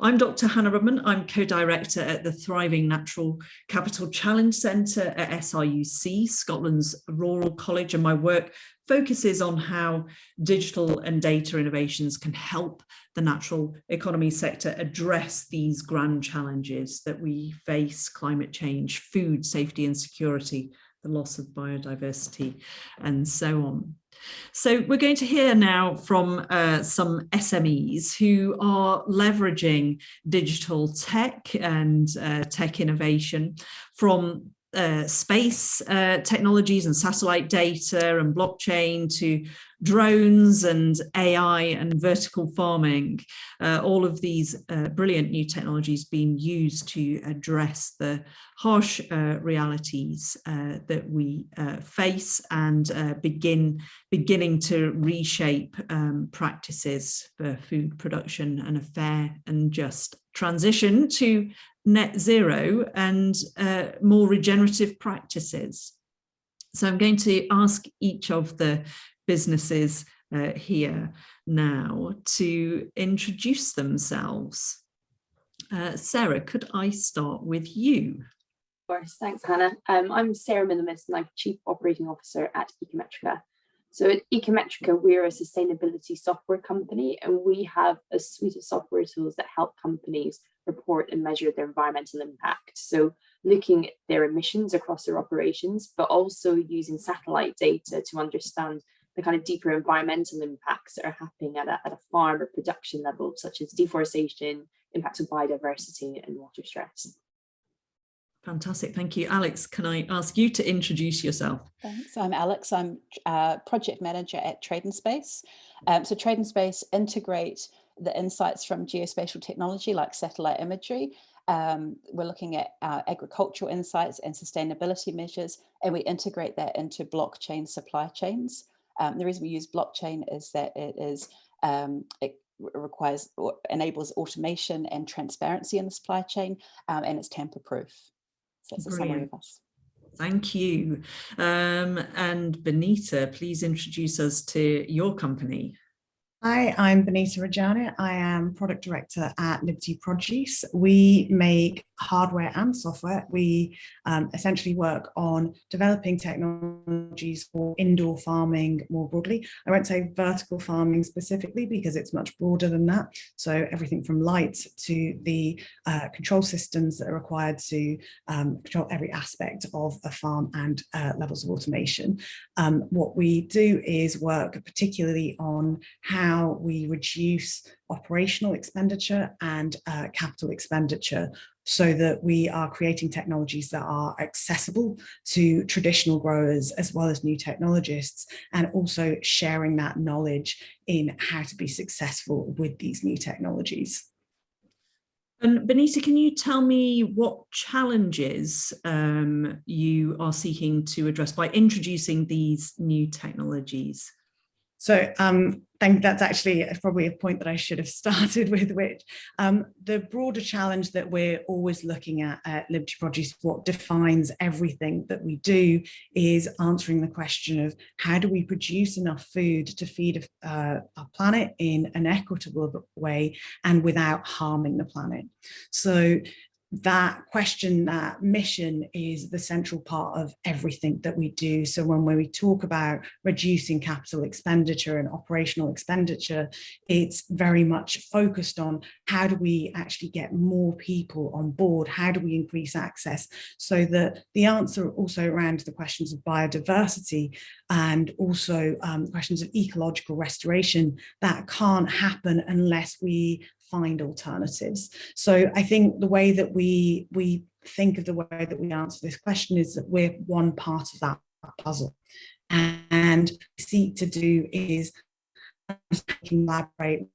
I'm Dr. Hannah Rudman. I'm co-director at the Thriving Natural Capital Challenge Centre at SRUC, Scotland's Rural College, and my work focuses on how digital and data innovations can help the natural economy sector address these grand challenges that we face: climate change, food safety and security, the loss of biodiversity, and so on. So we're going to hear now from some SMEs who are leveraging digital tech and tech innovation from space technologies and satellite data and blockchain to drones and AI and vertical farming. All of these brilliant new technologies being used to address the harsh realities that we face and beginning to reshape practices for food production and a fair and just transition to net zero and more regenerative practices. So I'm going to ask each of the businesses here now to introduce themselves. Sarah, could I start with you? Of course, thanks, Hannah. I'm Sarah Minimus and I'm Chief Operating Officer at Ecometrica. So at Ecometrica, we're a sustainability software company, and we have a suite of software tools that help companies report and measure their environmental impact. So looking at their emissions across their operations, but also using satellite data to understand the kind of deeper environmental impacts that are happening at a farm or production level, such as deforestation, impacts on biodiversity and water stress. Fantastic, thank you. Alex, can I ask you to introduce yourself? Thanks, I'm Alex. I'm project manager at Trade and Space. So Trade and Space integrate the insights from geospatial technology like satellite imagery. We're looking at agricultural insights and sustainability measures, and we integrate that into blockchain supply chains. The reason we use blockchain is that it requires or enables automation and transparency in the supply chain, and it's tamper-proof. So that's a summary of us. Thank you. And Benita, please introduce us to your company. Hi, I'm Benita Rajani. I am Product Director at Liberty Produce. We make hardware and software. We essentially work on developing technologies for indoor farming more broadly. I won't say vertical farming specifically because it's much broader than that. So everything from lights to the control systems that are required to control every aspect of a farm and levels of automation. What we do is work particularly on how we reduce operational expenditure and capital expenditure so that we are creating technologies that are accessible to traditional growers as well as new technologists, and also sharing that knowledge in how to be successful with these new technologies. And Benita, can you tell me what challenges you are seeking to address by introducing these new technologies? So I think that's actually probably a point that I should have started with, which the broader challenge that we're always looking at Liberty Produce, what defines everything that we do, is answering the question of how do we produce enough food to feed our planet in an equitable way and without harming the planet. So that question, that mission, is the central part of everything that we do. So when we talk about reducing capital expenditure and operational expenditure, it's very much focused on how do we actually get more people on board? How do we increase access? So that the answer also around the questions of biodiversity and also questions of ecological restoration, that can't happen unless we find alternatives. So I think the way that we think of the way that we answer this question is that we're one part of that puzzle, and seek to do is collaborate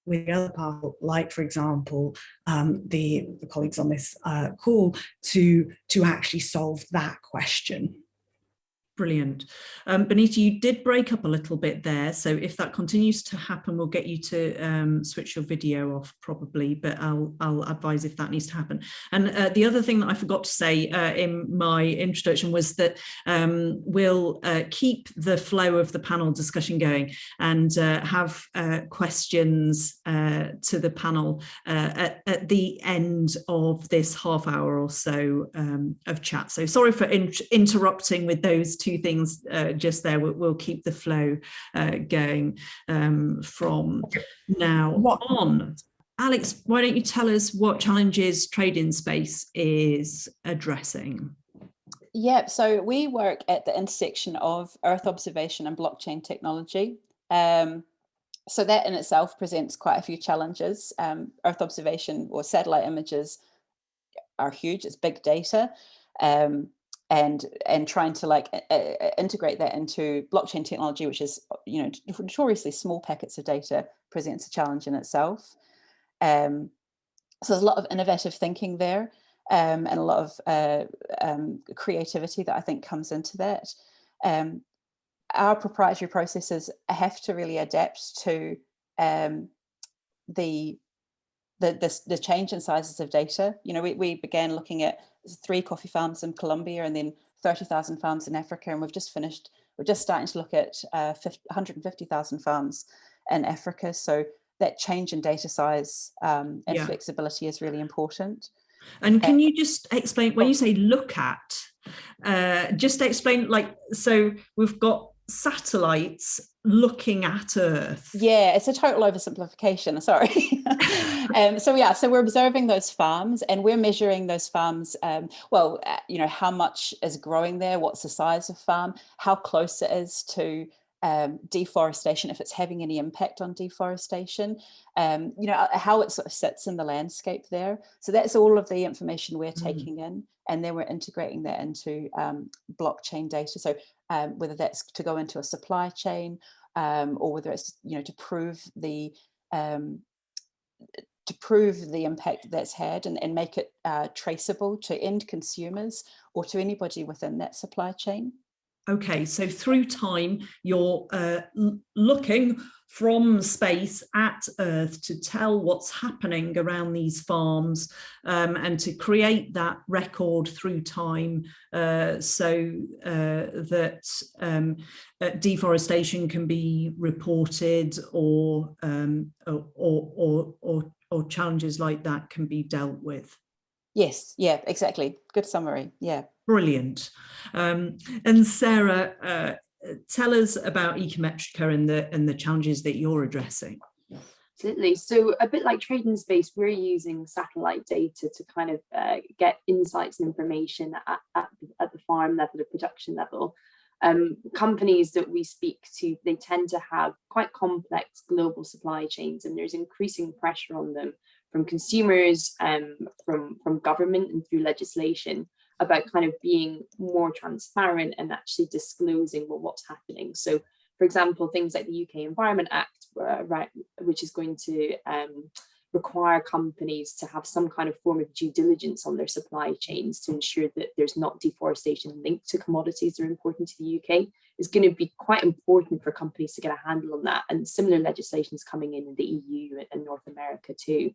with the other part, like for example the colleagues on this call, to actually solve that question. Brilliant. Benita, you did break up a little bit there. So if that continues to happen, we'll get you to switch your video off probably, but I'll advise if that needs to happen. And the other thing that I forgot to say in my introduction was that we'll keep the flow of the panel discussion going and have questions to the panel at the end of this half hour or so of chat. So sorry for interrupting with those two things just there. We'll keep the flow going from now on. Alex, why don't you tell us what challenges Trade Space is addressing? Yeah, so we work at the intersection of Earth observation and blockchain technology. So that in itself presents quite a few challenges. Earth observation or satellite images are huge. It's big data. And trying to integrate that into blockchain technology, which is, you know, notoriously small packets of data, presents a challenge in itself. So there's a lot of innovative thinking there, and a lot of creativity that I think comes into that. Our proprietary processes have to really adapt to the change in sizes of data. You know, we began looking at 3 coffee farms in Colombia and then 30,000 farms in Africa, and we're just starting to look at 150,000 farms in Africa. So that change in data size and flexibility is really important. And can you just explain, when you say look at, just explain, like, so we've got satellites looking at Earth. Yeah, it's a total oversimplification, sorry. So we're observing those farms and we're measuring those farms, you know, how much is growing there, what's the size of farm, how close it is to deforestation, if it's having any impact on deforestation, you know, how it sort of sits in the landscape there. So that's all of the information we're taking in, and then we're integrating that into blockchain data. So whether that's to go into a supply chain, or whether it's, you know, to prove the impact that's had and make it traceable to end consumers or to anybody within that supply chain. Okay, so through time, you're looking from space at Earth to tell what's happening around these farms, and to create that record through time, so that deforestation can be reported, or challenges like that can be dealt with. Yes, yeah, exactly. Good summary. Yeah. Brilliant. And Sarah, tell us about Ecometrica and the challenges that you're addressing. Absolutely. So a bit like Trade Space, we're using satellite data to kind of get insights and information at the farm level, the production level. Companies that we speak to, they tend to have quite complex global supply chains, and there's increasing pressure on them from consumers, from government and through legislation, about kind of being more transparent and actually disclosing what's happening. So, for example, things like the UK Environment Act, which is going to require companies to have some kind of form of due diligence on their supply chains to ensure that there's not deforestation linked to commodities that are important to the UK, is going to be quite important for companies to get a handle on that. And similar legislation is coming in the EU and North America too.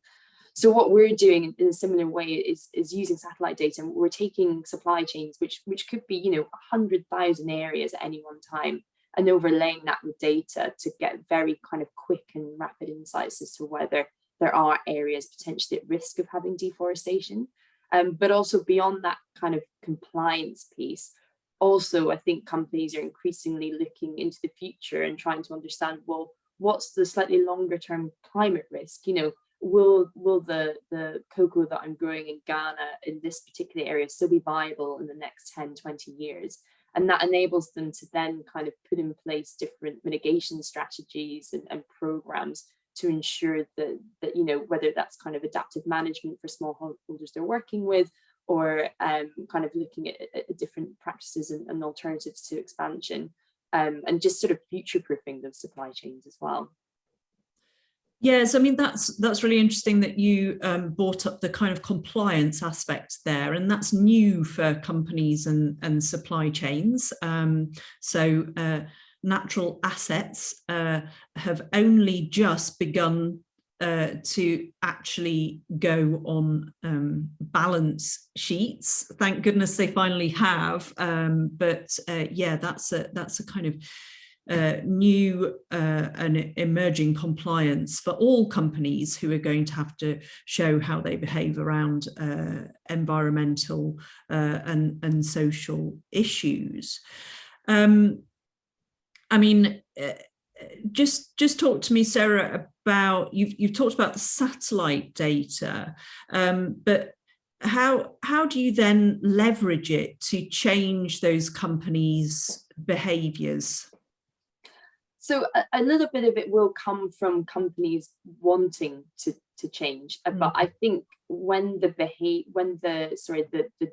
So what we're doing in a similar way is using satellite data, and we're taking supply chains, which could be, you know, 100,000 areas at any one time, and overlaying that with data to get very kind of quick and rapid insights as to whether there are areas potentially at risk of having deforestation. But also beyond that kind of compliance piece, also I think companies are increasingly looking into the future and trying to understand, well, what's the slightly longer term climate risk? You know, will the cocoa that I'm growing in Ghana in this particular area still be viable in the next 10, 20 years? And that enables them to then kind of put in place different mitigation strategies and programs to ensure that, you know, whether that's kind of adaptive management for smallholders they're working with, or kind of looking at different practices and alternatives to expansion, and just sort of future-proofing those supply chains as well. Yes, I mean, that's really interesting that you brought up the kind of compliance aspect there, and that's new for companies and supply chains. So natural assets have only just begun to actually go on balance sheets. Thank goodness they finally have. But yeah, that's a kind of new and emerging compliance for all companies who are going to have to show how they behave around environmental and social issues. I mean, just talk to me, Sarah, about you've talked about the satellite data, but how do you then leverage it to change those companies' behaviours? So a little bit of it will come from companies wanting to change, but I think when the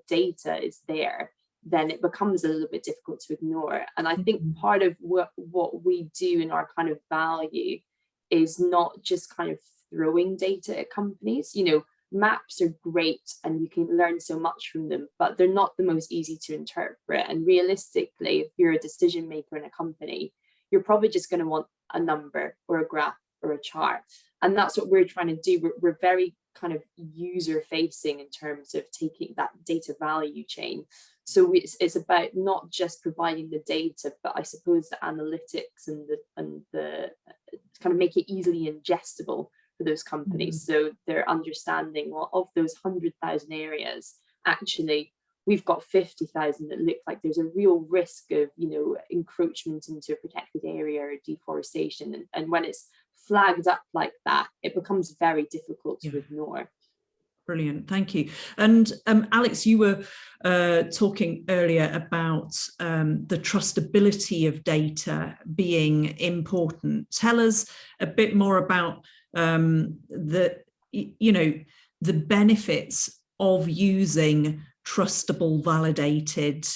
data is there, then it becomes a little bit difficult to ignore. And I think part of what we do in our kind of value is not just kind of throwing data at companies. You know, maps are great and you can learn so much from them, but they're not the most easy to interpret. And realistically, if you're a decision maker in a company, you're probably just going to want a number or a graph or a chart. And that's what we're trying to do. We're very kind of user facing in terms of taking that data value chain. So it's about not just providing the data, but I suppose the analytics and the kind of make it easily ingestible for those companies. So they're understanding, well, of those 100,000 areas, actually, we've got 50,000 that look like there's a real risk of, you know, encroachment into a protected area or deforestation. And when it's flagged up like that, it becomes very difficult to ignore. Brilliant, thank you. And Alex, you were talking earlier about the trustability of data being important. Tell us a bit more about the benefits of using trustable, validated,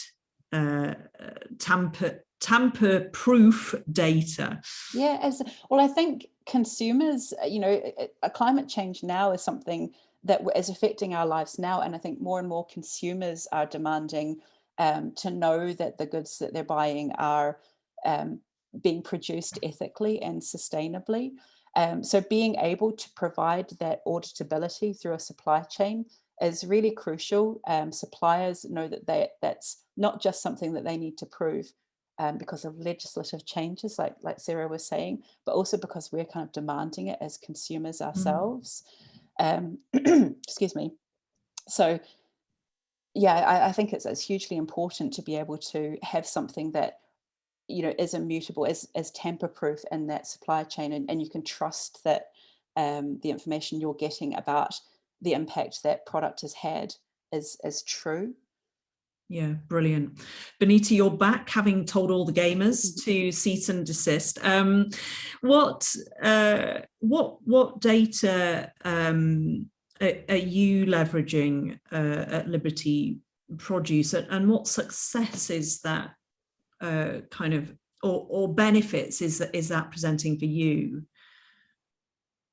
tamper-proof data. Yeah, well, I think consumers, you know, climate change now is something that is affecting our lives now, and I think more and more consumers are demanding to know that the goods that they're buying are being produced ethically and sustainably. So being able to provide that auditability through a supply chain is really crucial. Suppliers know that that's not just something that they need to prove because of legislative changes, like Sarah was saying, but also because we're kind of demanding it as consumers ourselves. Excuse me. So, yeah, I think it's hugely important to be able to have something that, you know, is immutable, is tamper-proof in that supply chain, and you can trust that the information you're getting about the impact that product has had is true. Yeah, brilliant. Benita, you're back, having told all the gamers to cease and desist. What data are you leveraging at Liberty Produce, and what success is that kind of, or benefits is that presenting for you?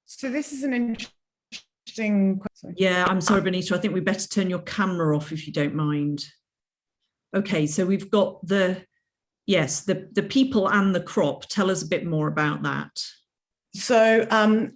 So this is an interesting question. Yeah, I'm sorry, Benita, I think we better turn your camera off if you don't mind. Okay, so we've got the people and the crop. Tell us a bit more about that. So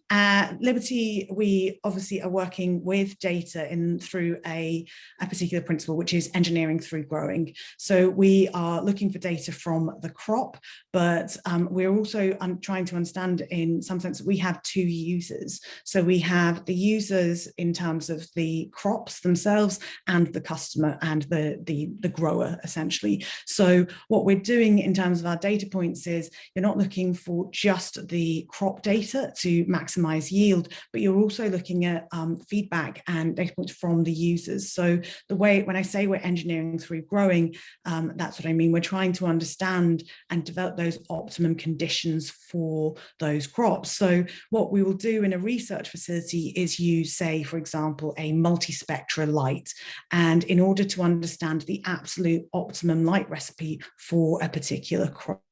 at Liberty, we obviously are working with data through a particular principle, which is engineering through growing. So we are looking for data from the crop, but we're also trying to understand, in some sense, we have two users. So we have the users in terms of the crops themselves and the customer and the grower, essentially. So what we're doing in terms of our data points is you're not looking for just the crop data to maximize yield, but you're also looking at feedback and data points from the users. So when I say we're engineering through growing, that's what I mean. We're trying to understand and develop those optimum conditions for those crops. So what we will do in a research facility is use, say, for example, a multispectra light. And in order to understand the absolute optimum light recipe for a particular crop,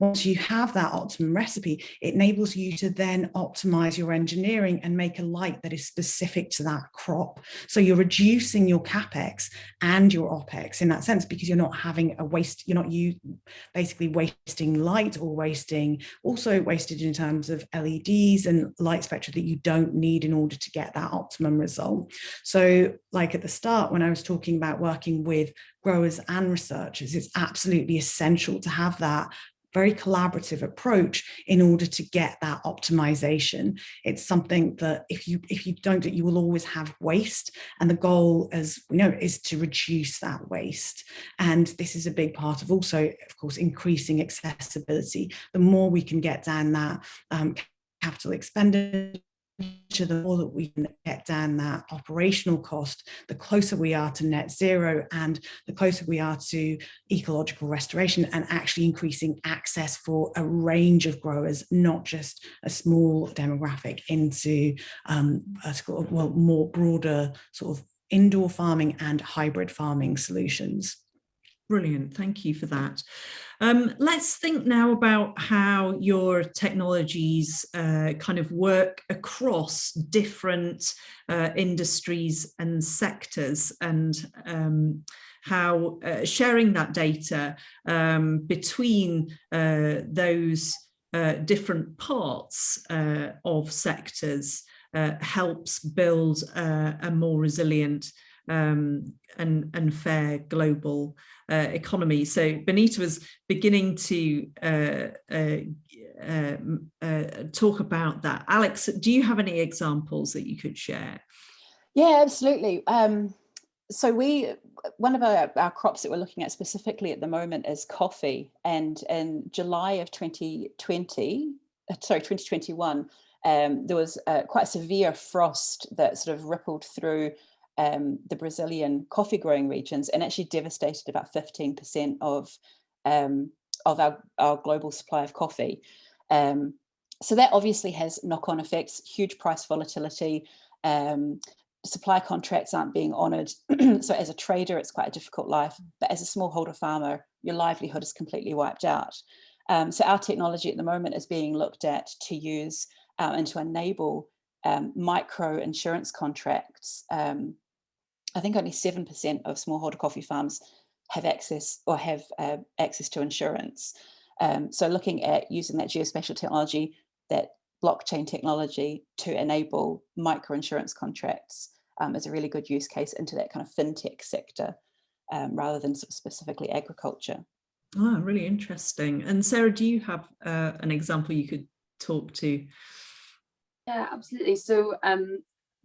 Once you have that optimum recipe, it enables you to then optimize your engineering and make a light that is specific to that crop. So you're reducing your capex and your opex in that sense, because you're not having a waste, you're not basically wasting light or also wasted in terms of LEDs and light spectra that you don't need in order to get that optimum result. So like at the start, when I was talking about working with growers and researchers, it's absolutely essential to have that very collaborative approach in order to get that optimization. It's something that if you don't do it, you will always have waste. And the goal, as we know, is to reduce that waste. And this is a big part of also, of course, increasing accessibility. The more we can get down that capital expenditure, the more that we can get down that operational cost, the closer we are to net zero and the closer we are to ecological restoration and actually increasing access for a range of growers, not just a small demographic, into more broader sort of indoor farming and hybrid farming solutions. Brilliant, thank you for that. Let's think now about how your technologies kind of work across different industries and sectors, and how sharing that data between those different parts of sectors helps build a more resilient and fair global economy. So Benita was beginning to talk about that. Alex, do you have any examples that you could share? Yeah, absolutely. So one of our crops that we're looking at specifically at the moment is coffee. And in July of 2021, there was quite a severe frost that sort of rippled through the Brazilian coffee growing regions and actually devastated about 15% of our global supply of coffee. So that obviously has knock-on effects, huge price volatility, supply contracts aren't being honoured. So as a trader, it's quite a difficult life, but as a smallholder farmer, your livelihood is completely wiped out. So our technology at the moment is being looked at to use and to enable micro insurance contracts. I think only 7% of smallholder coffee farms have access to insurance. So looking at using that geospatial technology, that blockchain technology, to enable micro insurance contracts is a really good use case into that kind of fintech sector, rather than sort of specifically agriculture. Oh, really interesting. And Sarah, do you have an example you could talk to? Yeah, absolutely. So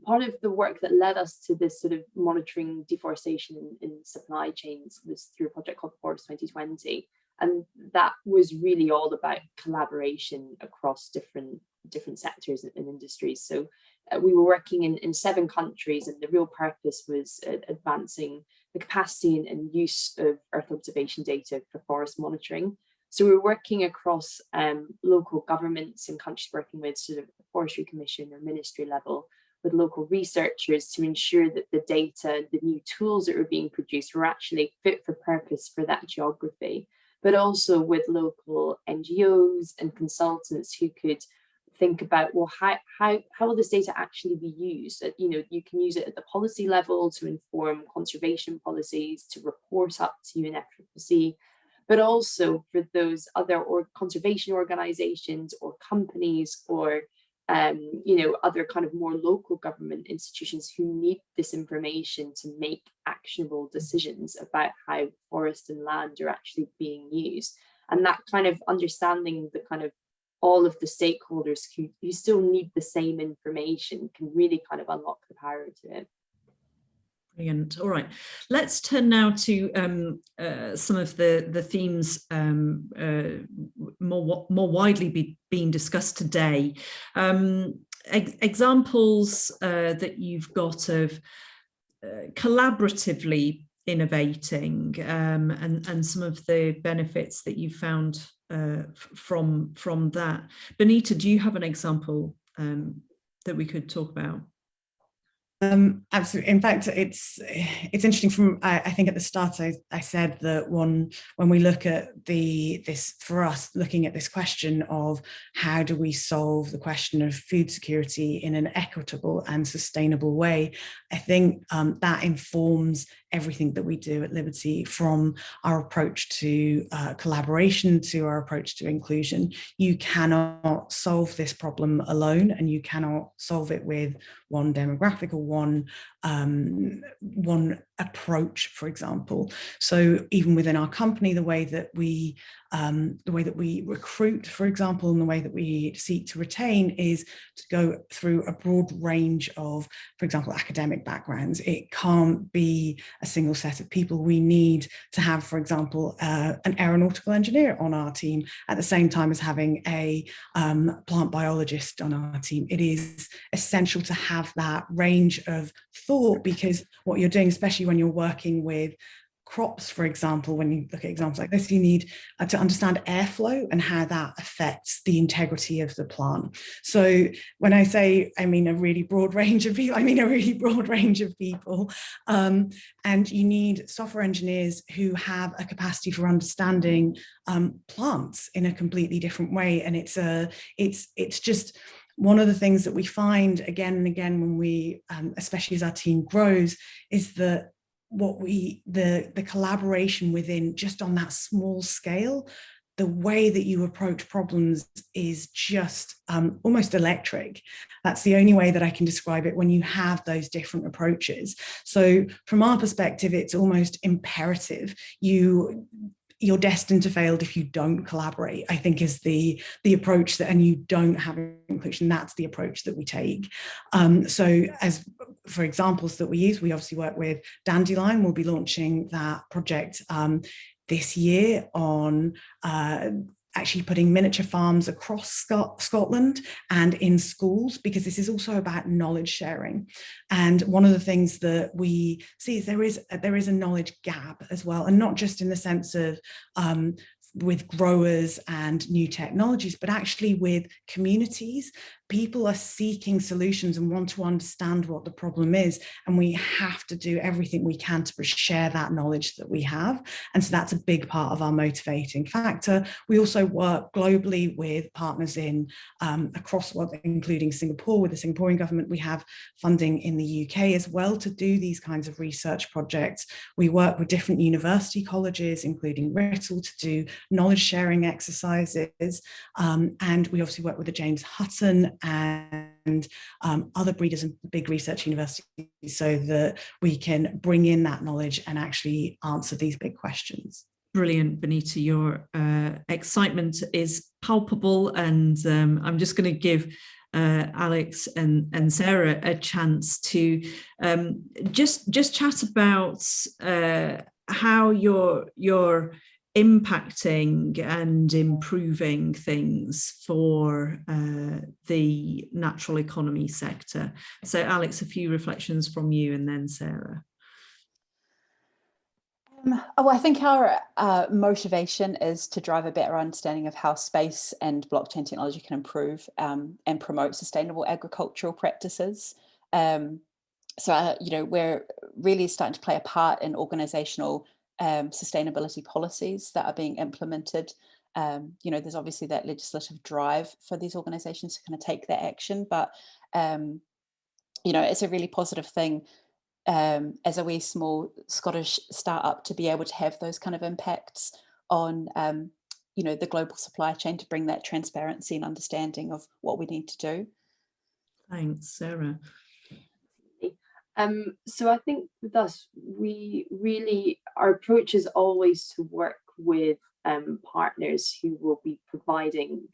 part of the work that led us to this sort of monitoring deforestation in supply chains was through a project called Forest 2020. And that was really all about collaboration across different sectors and industries. So we were working in 7 countries, and the real purpose was advancing the capacity and use of Earth observation data for forest monitoring. So we were working across local governments and countries, working with sort of the Forestry Commission or ministry level, with local researchers to ensure that the data, the new tools that were being produced were actually fit for purpose for that geography, but also with local NGOs and consultants who could think about, well, how will this data actually be used? You can use it at the policy level to inform conservation policies, to report up to UNFCCC, but also for those other conservation organizations or companies or other kind of more local government institutions who need this information to make actionable decisions about how forest and land are actually being used. And that kind of understanding the kind of all of the stakeholders who still need the same information can really kind of unlock the power to it. Brilliant. All right, let's turn now to some of the themes more widely being discussed today. Examples that you've got of collaboratively innovating and some of the benefits that you found from that. Benita, do you have an example that we could talk about? Absolutely. In fact, it's interesting. From I think at the start I said that when we look at for us looking at this question of how do we solve the question of food security in an equitable and sustainable way, I think that informs everything that we do at Liberty, from our approach to collaboration to our approach to inclusion. You cannot solve this problem alone, and you cannot solve it with one demographic or one approach, for example. So even within our company, the way that we recruit, for example, and the way that we seek to retain is to go through a broad range of, for example, academic backgrounds. It can't be a single set of people. We need to have, for example, an aeronautical engineer on our team at the same time as having a plant biologist on our team. It is essential to have that range of thought, because what you're doing, especially when you're working with crops, for example, when you look at examples like this, you need to understand airflow and how that affects the integrity of the plant. So when I say I mean a really broad range of people, and you need software engineers who have a capacity for understanding plants in a completely different way. And it's just one of the things that we find again and again when we, especially as our team grows, is that the collaboration within, just on that small scale, the way that you approach problems is just almost electric. That's the only way that I can describe it, when you have those different approaches. So from our perspective, it's almost imperative. You're destined to fail if you don't collaborate, I think, is the approach that, and you don't have inclusion. That's the approach that we take. So as for examples that we use, we obviously work with Dandelion. We'll be launching that project this year on actually putting miniature farms across Scotland and in schools, because this is also about knowledge sharing. And one of the things that we see is there is a knowledge gap as well, and not just in the sense of with growers and new technologies, but actually with communities. People are seeking solutions and want to understand what the problem is, and we have to do everything we can to share that knowledge that we have. And so that's a big part of our motivating factor. We also work globally with partners in across the world, including Singapore. With the Singaporean government, we have funding in the UK as well to do these kinds of research projects. We work with different university colleges, including Writtle, to do knowledge sharing exercises, and we obviously work with the James Hutton and other breeders and big research universities, so that we can bring in that knowledge and actually answer these big questions. Brilliant, Benita. Your excitement is palpable, and I'm just going to give Alex and Sarah a chance to just chat about how you're impacting and improving things for the natural economy sector. So Alex, a few reflections from you, and then Sarah. I think our motivation is to drive a better understanding of how space and blockchain technology can improve and promote sustainable agricultural practices. We're really starting to play a part in organizational sustainability policies that are being implemented. There's obviously that legislative drive for these organizations to kind of take that action, but it's a really positive thing as a wee small Scottish startup to be able to have those kind of impacts on the global supply chain, to bring that transparency and understanding of what we need to do. Thanks, Sarah. So I think with us, our approach is always to work with partners who will be providing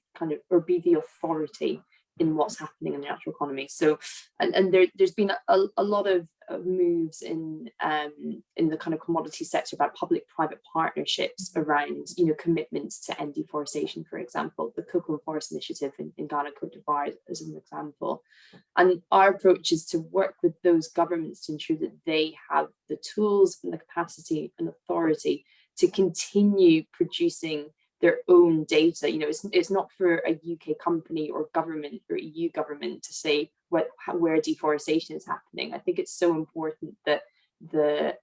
or be the authority in what's happening in the natural economy. So, and there's been a lot of moves in the kind of commodity sector about public-private partnerships around, commitments to end deforestation, for example, the Cocoa and Forest Initiative in Ghana, Cote d'Ivoire, as an example. And our approach is to work with those governments to ensure that they have the tools and the capacity and authority to continue producing their own data. You know, it's not for a UK company or government or EU government to say where deforestation is happening. I think it's so important that the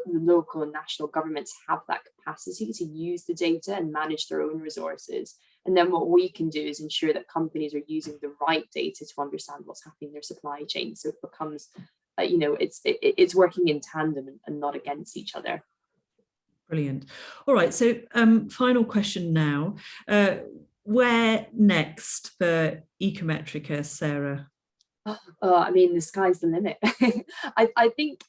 local and national governments have that capacity to use the data and manage their own resources. And then what we can do is ensure that companies are using the right data to understand what's happening in their supply chain. So it becomes, it's working in tandem and not against each other. Brilliant. All right. So final question now. Where next for Ecometrica, Sarah? Oh, I mean, the sky's the limit. I think,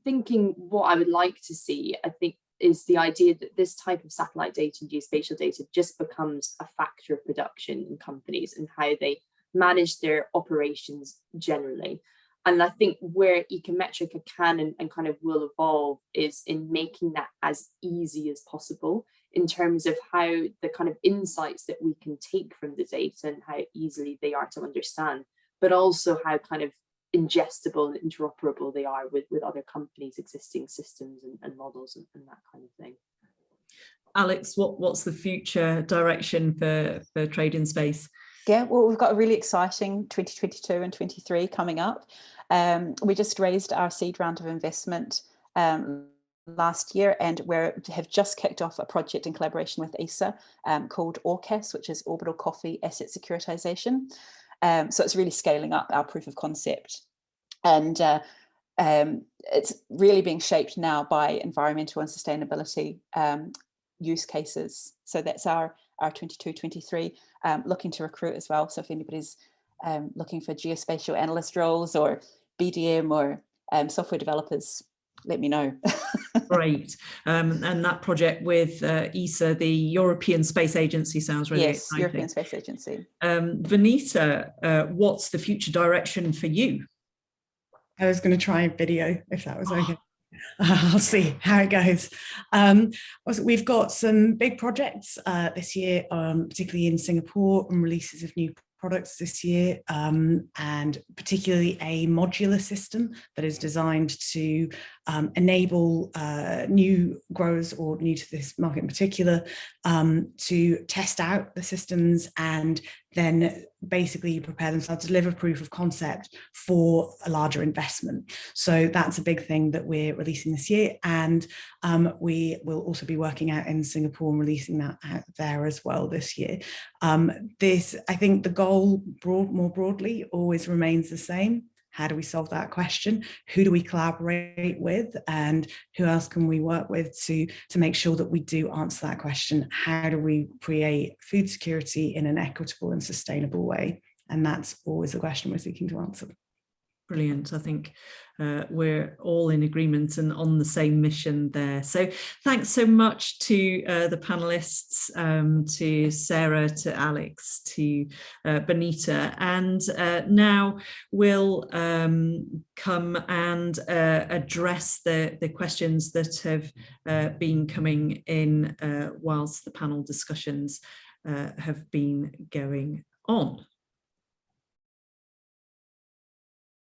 thinking what I would like to see, I think, is the idea that this type of satellite data and geospatial data just becomes a factor of production in companies and how they manage their operations generally. And I think where Ecometrica can and kind of will evolve is in making that as easy as possible in terms of how the kind of insights that we can take from the data and how easily they are to understand, but also how kind of ingestible and interoperable they are with other companies' existing systems and models and that kind of thing. Alex, what's the future direction for trade in space? Yeah, well, we've got a really exciting 2022 and 23 coming up. We just raised our seed round of investment last year, and we have just kicked off a project in collaboration with ESA called ORCAS, which is Orbital Coffee Asset Securitization. So it's really scaling up our proof of concept. And it's really being shaped now by environmental and sustainability use cases. So that's our 22-23, looking to recruit as well. So if anybody's looking for geospatial analyst roles or BDM or software developers, let me know. Great. And that project with ESA, the European Space Agency, sounds really exciting. European Space Agency. Vanita, what's the future direction for you? I was going to try video if that was okay. I'll see how it goes. We've got some big projects this year, particularly in Singapore, and releases of new products this year, and particularly a modular system that is designed to enable new growers or new to this market in particular to test out the systems and then basically prepare themselves to deliver proof of concept for a larger investment. So that's a big thing that we're releasing this year, and we will also be working out in Singapore and releasing that out there as well this year. I think the goal more broadly always remains the same. How do we solve that question? Who do we collaborate with, and who else can we work with to make sure that we do answer that question? How do we create food security in an equitable and sustainable way? And that's always the question we're seeking to answer. Brilliant. I think we're all in agreement and on the same mission there. So thanks so much to the panelists, to Sarah, to Alex, to Benita. And now we'll come and address the questions that have been coming in whilst the panel discussions have been going on.